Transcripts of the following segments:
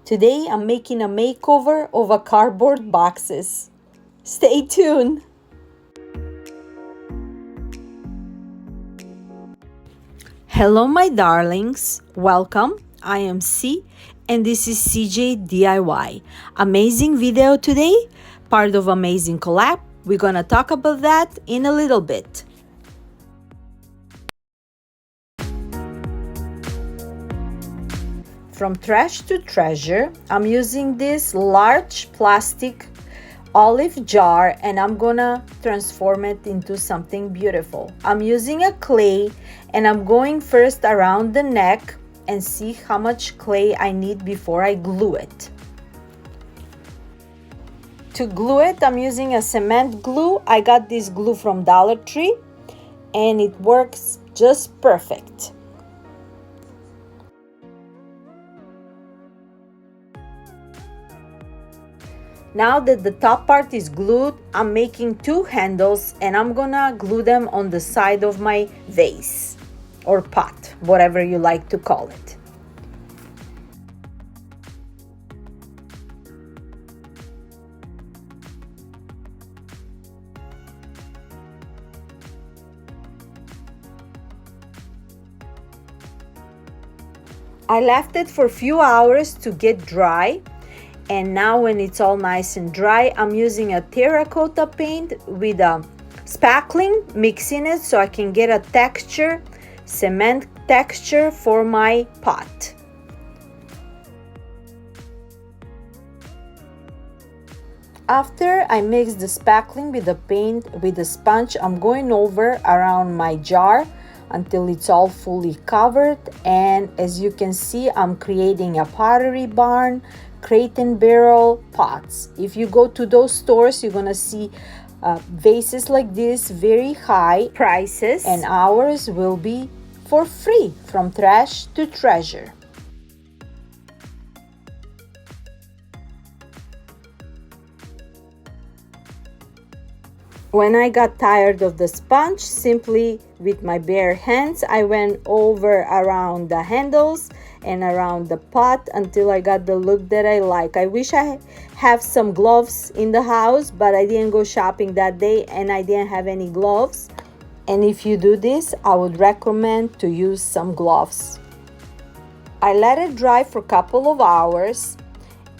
Today I'm making a makeover of a cardboard boxes. Stay tuned! Hello my darlings, welcome. I am C and this is CJ DIY. Amazing video today, part of amazing collab. We're gonna talk about that in a little bit. From trash to treasure, I'm using this large plastic olive jar and I'm gonna transform it into something beautiful. I'm using a clay and I'm going first around the neck and see how much clay I need before I glue it. To glue it, I'm using a cement glue. I got this glue from Dollar Tree and it works just perfect. Now that the top part is glued, I'm making two handles and I'm gonna glue them on the side of my vase or pot, whatever you like to call it. I left it for a few hours to get dry. And now when it's all nice and dry, I'm using a terracotta paint with a spackling, mixing it so I can get a texture, cement texture for my pot. After I mix the spackling with the paint with the sponge, I'm going over around my jar until it's all fully covered. And as you can see, I'm creating a pottery barn, crate and barrel pots. If you go to those stores, you're gonna see vases like this, very high prices, and ours will be for free. From trash to treasure. When I got tired of the sponge, simply with my bare hands, I went over around the handles and around the pot until I got the look that I like. I wish I have some gloves in the house, but I didn't go shopping that day and I didn't have any gloves. And if you do this, I would recommend to use some gloves. I let it dry for a couple of hours.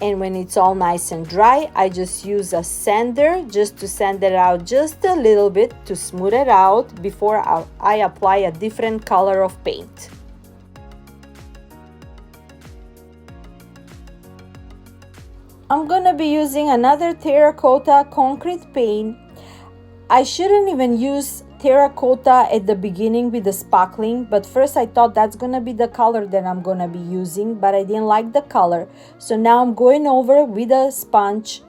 And when it's all nice and dry, I just use a sander just to sand it out just a little bit to smooth it out before I apply a different color of paint. I'm gonna be using another terracotta concrete paint. I shouldn't even use terracotta at the beginning with the sparkling, but first I thought that's gonna be the color that I'm gonna be using, but I didn't like the color. So now I'm going over with a sponge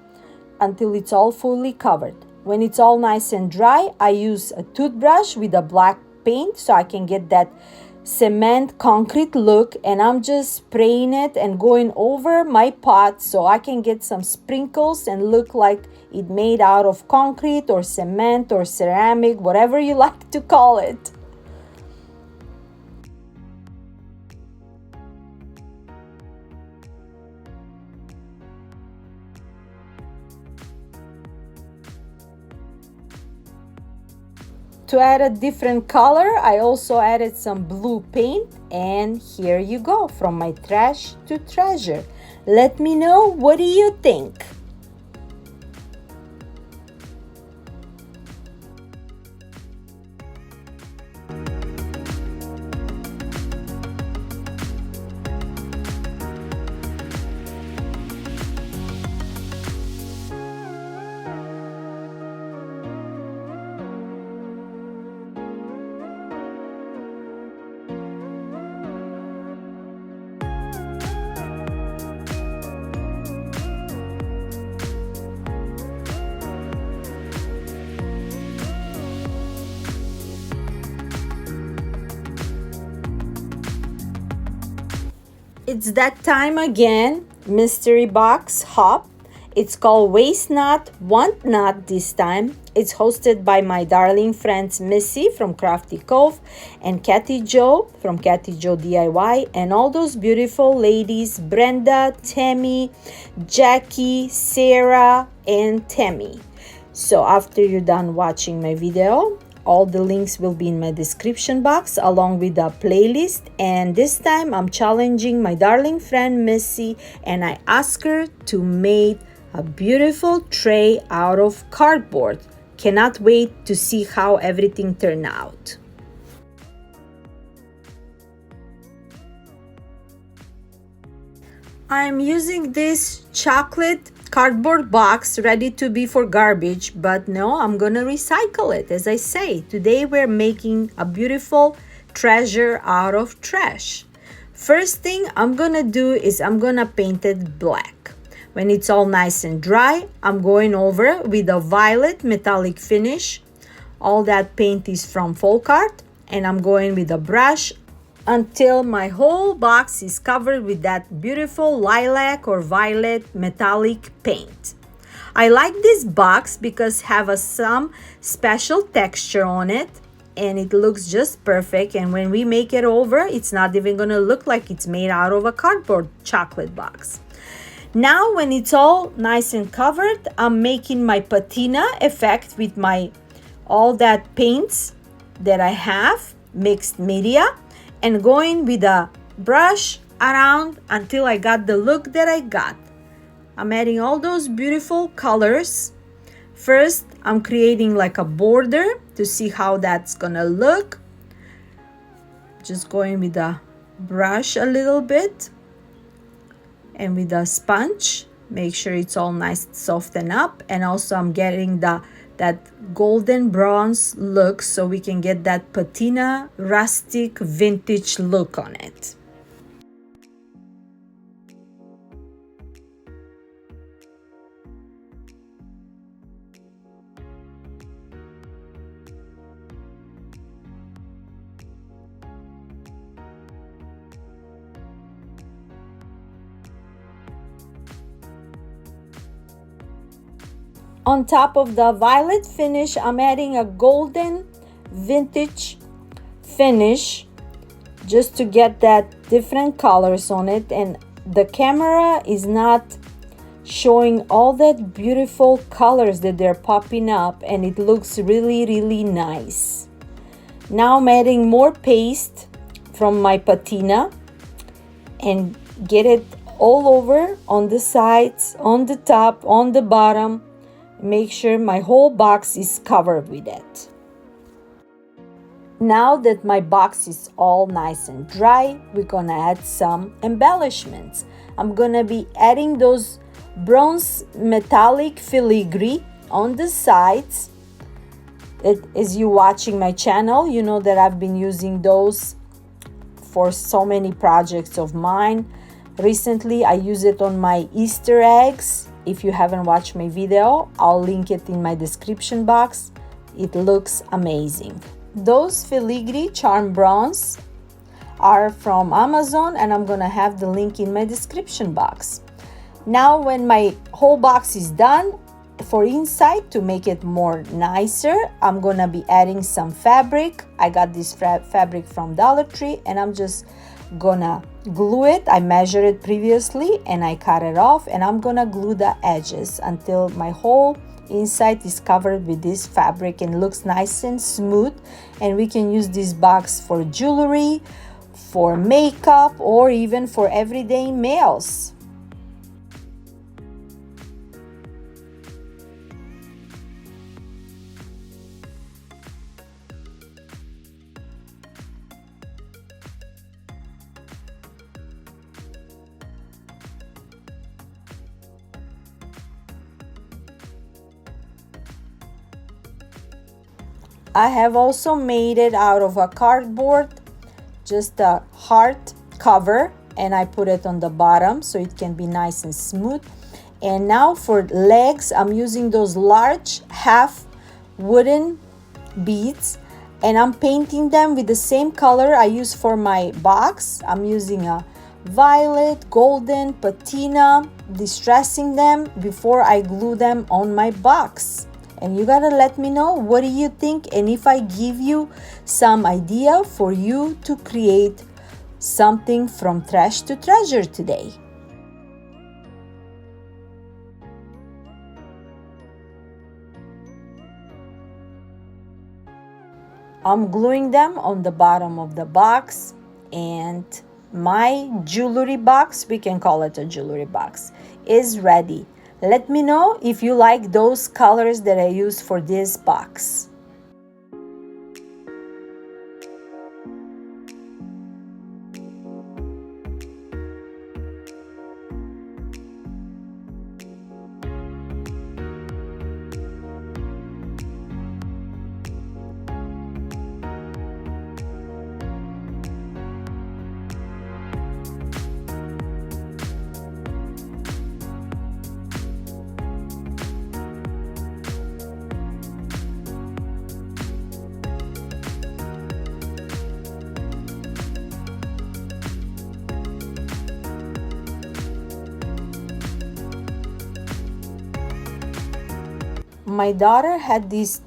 until it's all fully covered. When it's all nice and dry, I use a toothbrush with a black paint so I can get that cement concrete look, and I'm just spraying it and going over my pot so I can get some sprinkles and look like it made out of concrete or cement or ceramic, whatever you like to call it. To add a different color, I also added some blue paint, and here you go, from my trash to treasure. Let me know, what do you think? It's that time again, mystery box hop. It's called Waste Not, Want Not this time. It's hosted by my darling friends Missi from Crafty Cove and KathyJo from KathyJoDIY, and all those beautiful ladies, Brenda, Tammie, Jackie, Sarah, and Tammie. So after you're done watching my video, all the links will be in my description box along with the playlist. And this time I'm challenging my darling friend Missi, and I asked her to make a beautiful tray out of cardboard. Cannot wait to see how everything turned out. I'm using this chocolate cardboard box ready to be for garbage, but no, I'm gonna recycle it. As I say, today we're making a beautiful treasure out of trash. First thing I'm gonna do is I'm gonna paint it black. When it's all nice and dry, I'm going over with a violet metallic finish. All that paint is from Folk Art, and I'm going with a brush until my whole box is covered with that beautiful lilac or violet metallic paint. I like this box because have some special texture on it, and it looks just perfect. And when we make it over, it's not even gonna look like it's made out of a cardboard chocolate box. Now when it's all nice and covered, I'm making my patina effect with my all that paints that I have, mixed media, and going with a brush around until I got the look that I got. I'm adding all those beautiful colors. First, I'm creating like a border to see how that's gonna look. Just going with a brush a little bit and with a sponge. Make sure it's all nice, soften up. And also I'm getting that golden bronze look so we can get that patina rustic vintage look on it. On top of the violet finish, I'm adding a golden vintage finish just to get that different colors on it. And the camera is not showing all that beautiful colors that they're popping up, and it looks really, really nice. Now I'm adding more paste from my patina and get it all over on the sides, on the top, on the bottom. Make sure my whole box is covered with it. Now that my box is all nice and dry, we're gonna add some embellishments. I'm gonna be adding those bronze metallic filigree on the sides. As you watching my channel, you know that I've been using those for so many projects of mine. Recently, I use it on my Easter eggs. If you haven't watched my video, I'll link it in my description box. It looks amazing. Those filigree charm bronze are from Amazon, and I'm gonna have the link in my description box. Now when my whole box is done, for inside to make it more nicer, I'm gonna be adding some fabric. I got this fabric from Dollar Tree, and I'm just gonna glue it. I measured it previously and I cut it off, and I'm gonna glue the edges until my whole inside is covered with this fabric and looks nice and smooth. And we can use this box for jewelry, for makeup, or even for everyday meals. I have also made it out of a cardboard, just a heart cover, and I put it on the bottom so it can be nice and smooth. And now for legs, I'm using those large half wooden beads, and I'm painting them with the same color I use for my box. I'm using a violet, golden, patina, distressing them before I glue them on my box. And you gotta let me know, what do you think, and if I give you some idea for you to create something from trash to treasure today. I'm gluing them on the bottom of the box, and my jewelry box, we can call it a jewelry box, is ready. Let me know if you like those colors that I use for this box. My daughter had this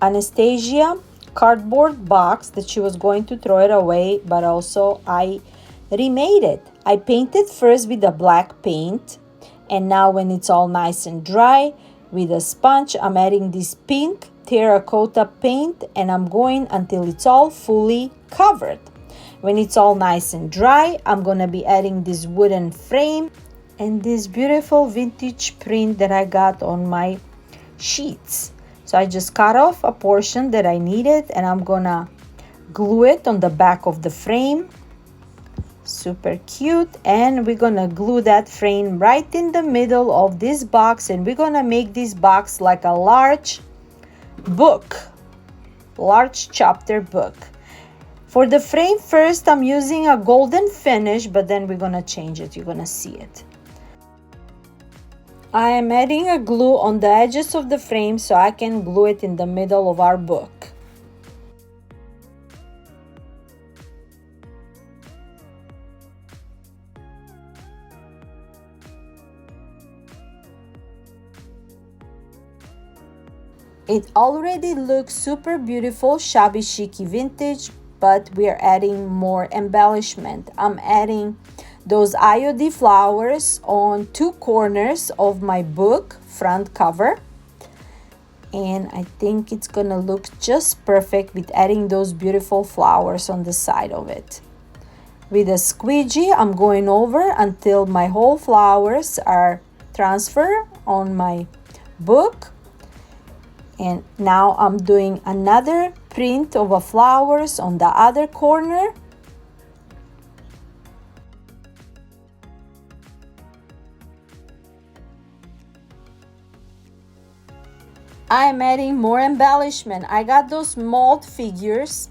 Anastasia cardboard box that she was going to throw it away, but also I remade it. I painted first with the black paint, and now when it's all nice and dry with a sponge, I'm adding this pink terracotta paint, and I'm going until it's all fully covered. When it's all nice and dry, I'm gonna be adding this wooden frame and this beautiful vintage print that I got on my sheets. So I just cut off a portion that I needed, and I'm gonna glue it on the back of the frame. Super cute. And we're gonna glue that frame right in the middle of this box, and we're gonna make this box like a large book, large chapter book. For the frame first, I'm using a golden finish, but then we're gonna change it. You're gonna see it. I am adding a glue on the edges of the frame so I can glue it in the middle of our book. It already looks super beautiful, shabby chic vintage, but we are adding more embellishment. I'm adding those IOD flowers on two corners of my book front cover, and I think it's gonna look just perfect with adding those beautiful flowers on the side of it. With a squeegee, I'm going over until my whole flowers are transferred on my book. And now I'm doing another print of a flowers on the other corner. I'm adding more embellishment. I got those mold figures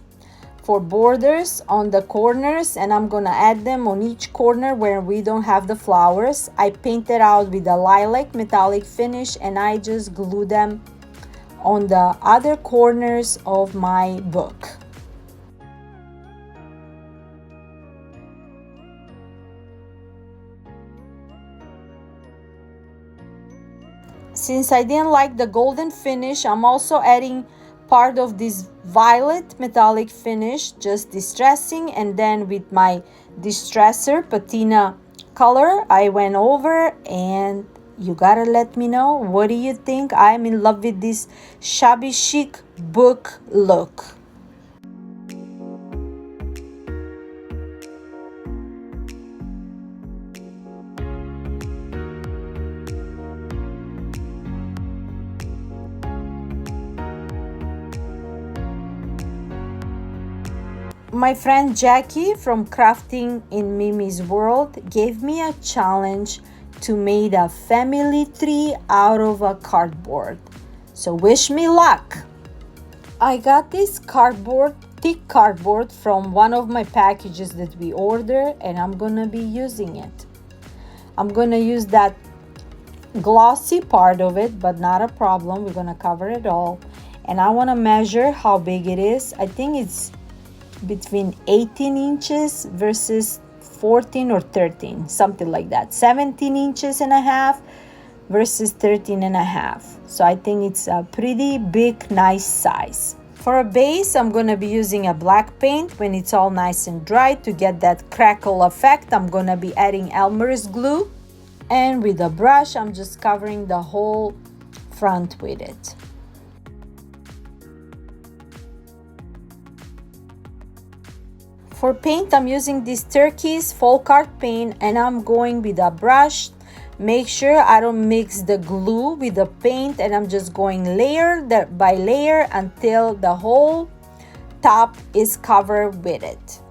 for borders on the corners, and I'm gonna add them on each corner where we don't have the flowers. I painted out with a lilac metallic finish, and I just glue them on the other corners of my book. Since I didn't like the golden finish, I'm also adding part of this violet metallic finish, just distressing, and then with my distresser patina color, I went over, and you gotta let me know, what do you think? I'm in love with this shabby chic book look. My friend Jackie from Crafting in Mimi's World gave me a challenge to make a family tree out of a cardboard. So wish me luck. I got this cardboard, thick cardboard, from one of my packages that we ordered, and I'm gonna be using it. I'm gonna use that glossy part of it, but not a problem. We're gonna cover it all. And I wanna measure how big it is. I think it's between 18 inches versus 14 or 13, something like that. 17 inches and a half versus 13 and a half. So I think it's a pretty big, nice size. For a base, I'm going to be using a black paint when it's all nice and dry to get that crackle effect. I'm going to be adding Elmer's glue. And with a brush, I'm just covering the whole front with it. For paint, I'm using this turquoise folk art paint, and I'm going with a brush. Make sure I don't mix the glue with the paint, and I'm just going layer by layer until the whole top is covered with it.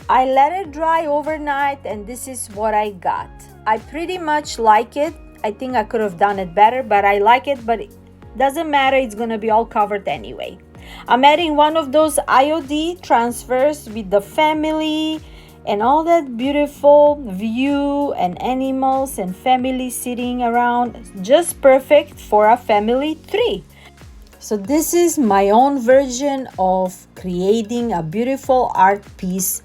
I let it dry overnight, and this is what I got. I pretty much like it. I think I could have done it better, but I like it, but it doesn't matter. It's gonna be all covered anyway. I'm adding one of those IOD transfers with the family and all that beautiful view and animals and family sitting around. Just perfect for a family tree. So this is my own version of creating a beautiful art piece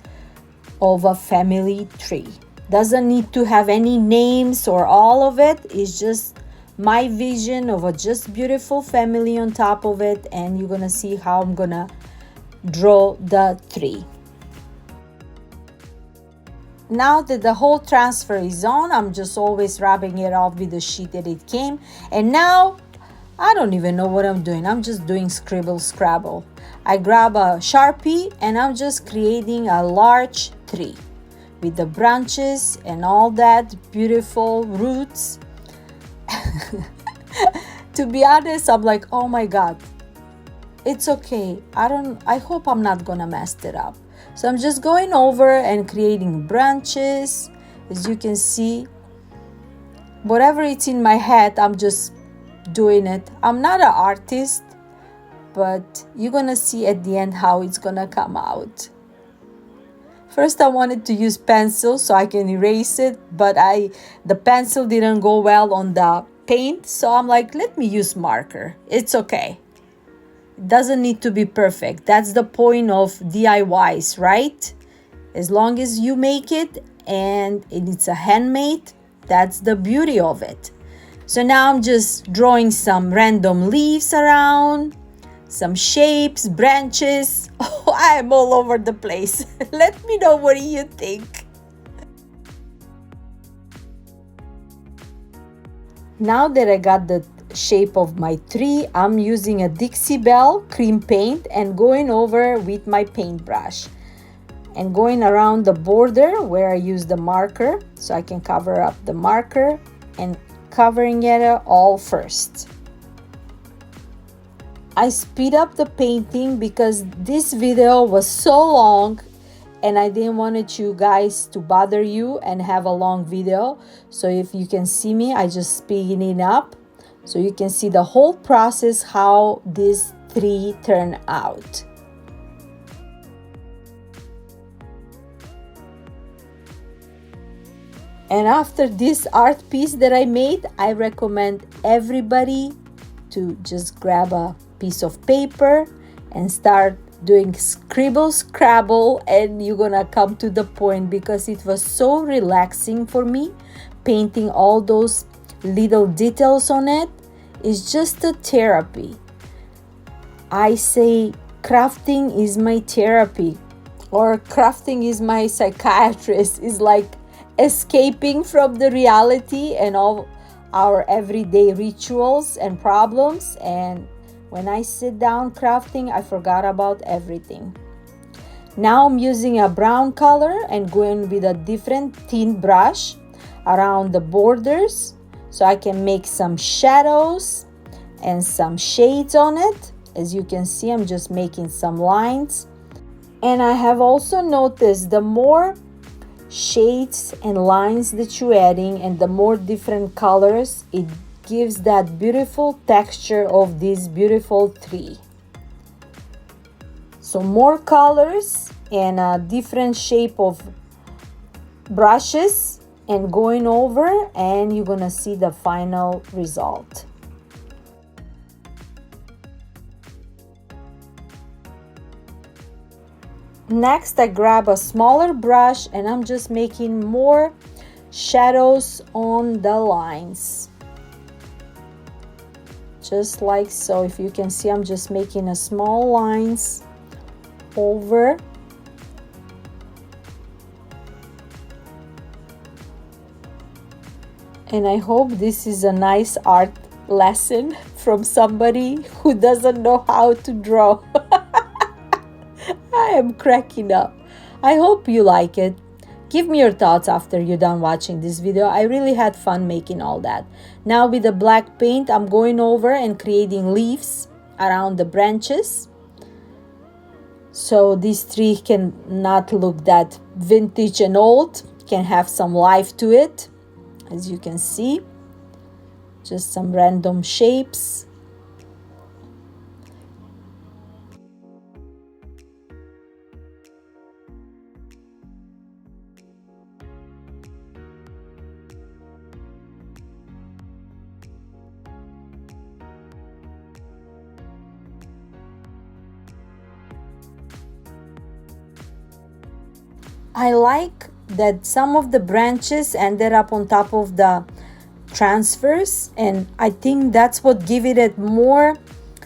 of a family tree. Doesn't need to have any names or all of it. It's just my vision of a just beautiful family on top of it, and you're gonna see how I'm gonna draw the tree. Now that the whole transfer is on, I'm just always rubbing it off with the sheet that it came, and now I don't even know what I'm doing. I'm just doing scribble scrabble. I grab a Sharpie and I'm just creating a large tree with the branches and all that beautiful roots. To be honest, I'm like, oh my God, it's okay. I hope I'm not gonna mess it up. So I'm just going over and creating branches. As you can see, whatever it's in my head, I'm just doing it. I'm not an artist, but you're gonna see at the end how it's gonna come out. First, I wanted to use pencil so I can erase it, but the pencil didn't go well on the paint, so I'm like, let me use marker. It's okay. It doesn't need to be perfect. That's the point of DIYs, right? As long as you make it and it's a handmade, that's the beauty of it. So now I'm just drawing some random leaves around, some shapes, branches. Oh, I'm all over the place. Let me know what you think. Now that I got the shape of my tree, I'm using a Dixie Belle cream paint and going over with my paintbrush and going around the border where I use the marker so I can cover up the marker and covering it all first. I speed up the painting because this video was so long and I didn't want you guys to bother you and have a long video. So if you can see me, I just speed it up so you can see the whole process, how this tree turned out. And after this art piece that I made, I recommend everybody to just grab a piece of paper and start doing scribble scrabble, and you're gonna come to the point because it was so relaxing for me painting all those little details on it. It's just a therapy. I say crafting is my therapy, or crafting is my psychiatrist. It's like escaping from the reality and all our everyday rituals and problems, and when I sit down crafting, I forgot about everything. Now I'm using a brown color and going with a different tint brush around the borders so I can make some shadows and some shades on it. As you can see, I'm just making some lines. And I have also noticed the more shades and lines that you're adding and the more different colors, it gives that beautiful texture of this beautiful tree. So more colors and a different shape of brushes and going over, and you're gonna see the final result. Next, I grab a smaller brush and I'm just making more shadows on the lines. Just like so. If you can see, I'm just making a small lines over. And I hope this is a nice art lesson from somebody who doesn't know how to draw. I am cracking up. I hope you like it. Give me your thoughts after you're done watching this video. I really had fun making all that. Now with the black paint, I'm going over and creating leaves around the branches. So this tree can not look that vintage and old, can have some life to it. As you can see, just some random shapes. I like that some of the branches ended up on top of the transfers, and I think that's what give it more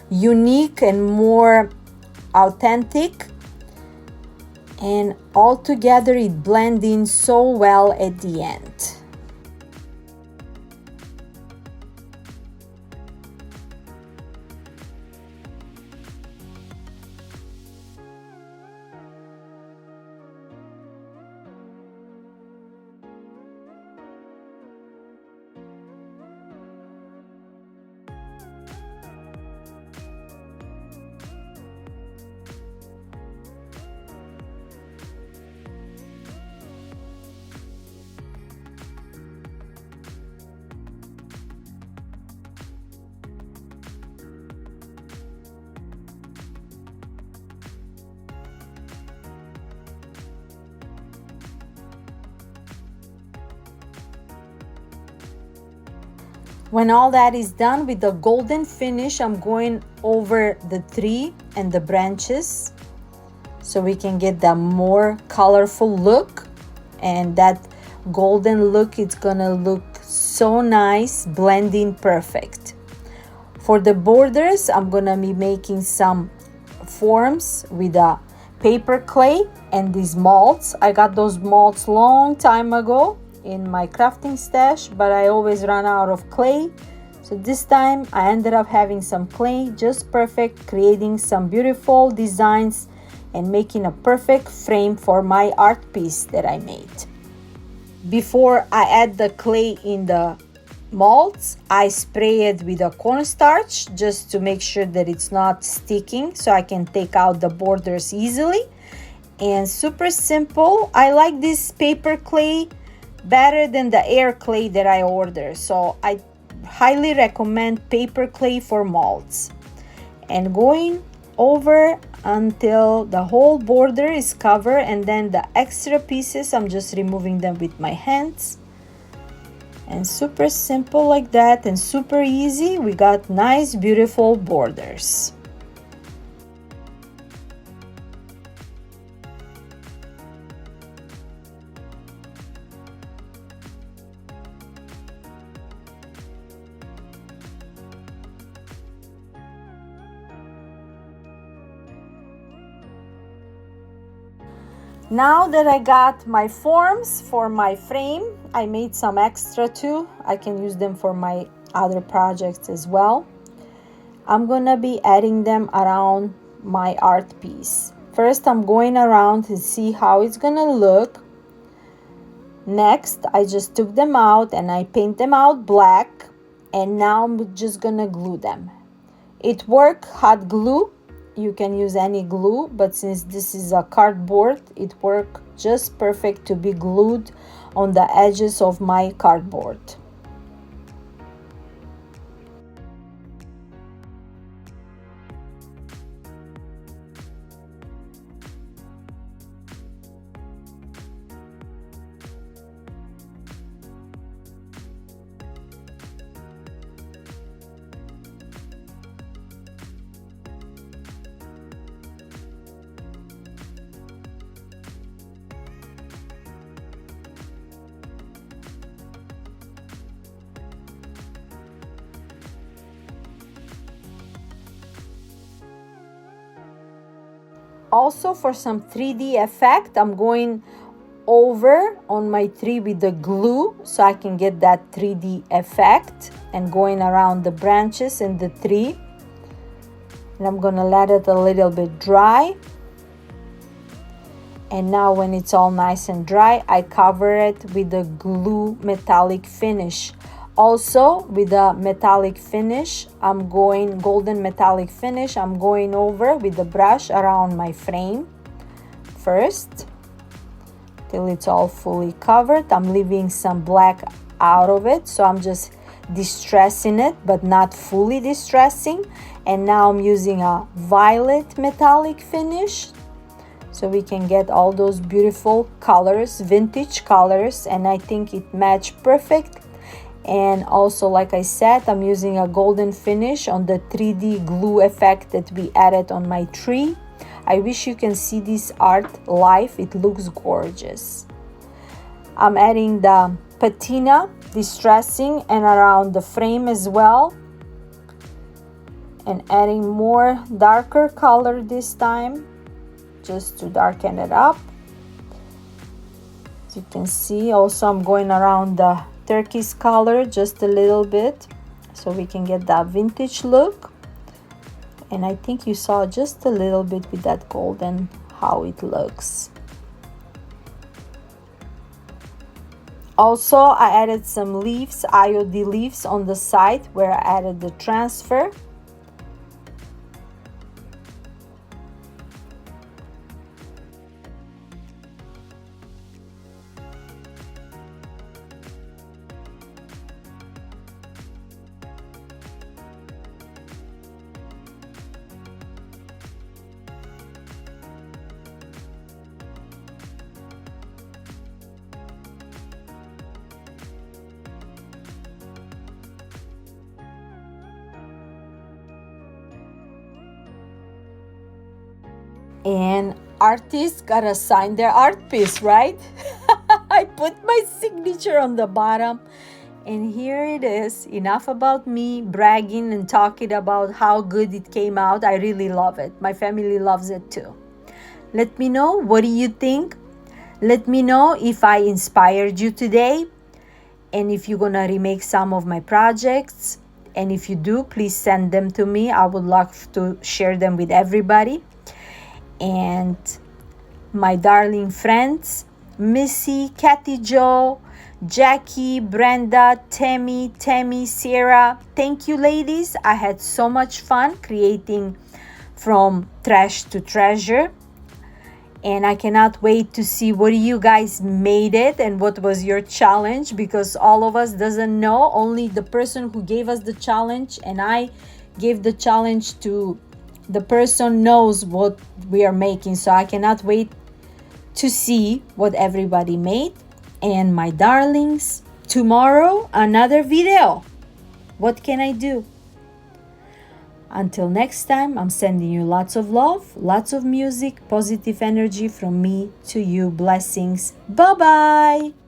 unique and more authentic, and all together it blends in so well at the end. When all that is done with the golden finish, I'm going over the tree and the branches so we can get the more colorful look, and that golden look, it's gonna look so nice, blending perfect. For the borders, I'm gonna be making some forms with a paper clay and these molds. I got those molds long time ago in my crafting stash, but I always run out of clay. So this time I ended up having some clay, just perfect, creating some beautiful designs and making a perfect frame for my art piece that I made. Before I add the clay in the molds, I spray it with a cornstarch just to make sure that it's not sticking, so I can take out the borders easily. And super simple. I like this paper clay better than the air clay that I ordered, so I highly recommend paper clay for molds. And going over until the whole border is covered, and then the extra pieces I'm just removing them with my hands. And super simple like that, and super easy. We got nice beautiful borders. Now that I got my forms for my frame, I made some extra too. I can use them for my other projects as well. I'm gonna be adding them around my art piece. First, I'm going around to see how it's gonna look. Next, I just took them out and I paint them out black, and now I'm just gonna glue them. It worked hot glue. You can use any glue, but since this is a cardboard, it worked just perfect to be glued on the edges of my cardboard. Also, for some 3D effect, I'm going over on my tree with the glue so I can get that 3D effect, and going around the branches in the tree. And I'm gonna let it a little bit dry. And now when it's all nice and dry, I cover it with the glue metallic finish. Also, with the metallic finish, golden metallic finish, I'm going over with the brush around my frame first till it's all fully covered. I'm leaving some black out of it, so I'm just distressing it, but not fully distressing. And now I'm using a violet metallic finish so we can get all those beautiful colors, vintage colors, and I think it matched perfect. And also, like I said, I'm using a golden finish on the 3D glue effect that we added on my tree. I wish you can see this art live. It looks gorgeous. I'm adding the patina distressing and around the frame as well, and adding more darker color this time just to darken it up. As you can see, also I'm going around the turquoise color just a little bit so we can get that vintage look. And I think you saw just a little bit with that golden how it looks. Also, I added some leaves, IOD leaves on the side where I added the transfer. And artists gotta sign their art piece, right? I put my signature on the bottom, and here it is. Enough about me bragging and talking about how good it came out. I really love it. My family loves it too. Let me know, what do you think? Let me know if I inspired you today, and if you're gonna remake some of my projects. And if you do, please send them to me. I would love to share them with everybody. And my darling friends, Missi, KathyJo, Jackie, Brenda, Tammie, Sarah, thank you ladies. I had so much fun creating from trash to treasure, and I cannot wait to see what you guys made it and what was your challenge, because all of us doesn't know, only the person who gave us the challenge and I gave the challenge to the person knows what we are making. So I cannot wait to see what everybody made. And my darlings, tomorrow another video. What can I do? Until next time, I'm sending you lots of love, lots of music, positive energy from me to you. Blessings. Bye bye.